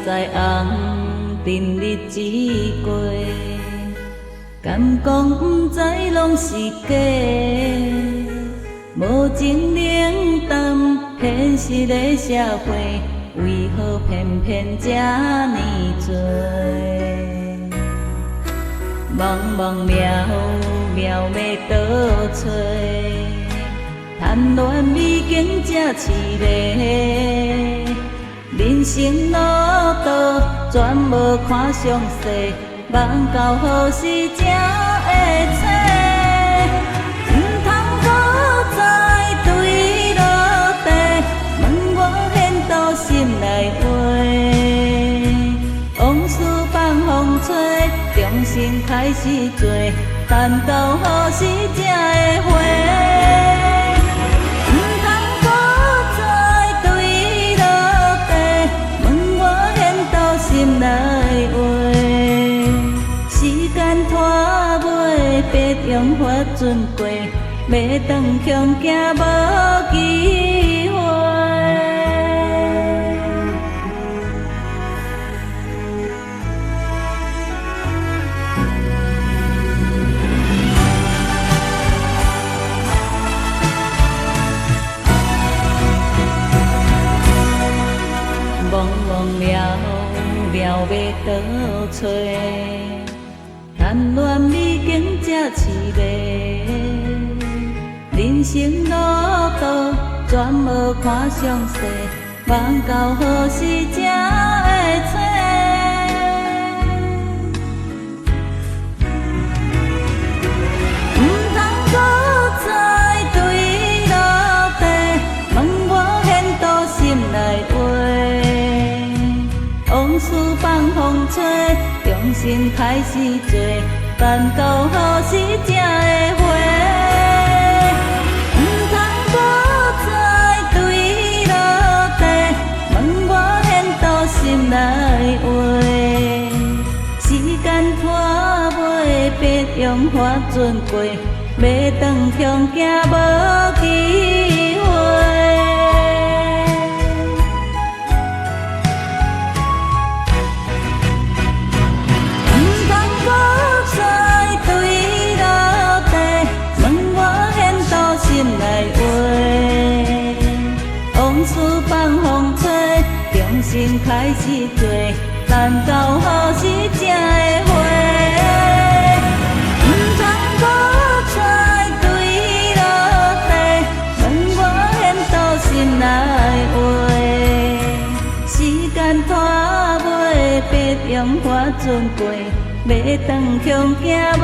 知红尘日子过，敢讲不知拢是假，无情冷淡现实的社会，为何偏偏这呢多？茫茫渺渺要倒找，贪恋美景这凄厉。人生路途全无看详细，望到何时才会找？唔通搁再对落地，问我现到心内话。往事放风吹，重新开始做，等到何时才会回？心内话，时间拖尾，别用法准过，要转向行无机会。茫茫渺渺要倒找，贪恋美景这凄厉。人生路途全无看详细，望到何时才会找？唔通搁再对落地，问我现到心内话。往事放风吹，重新开始做，等到何时才会回？唔通搁再对落地，问我现到心内话。时间拖尾，别用法准过，要转向行无机会。心内话，往事放风吹，重新开始做，等到何时才会回？唔通搁再对落地，问我现到心内话。时间拖尾，别用法准过，要转向行无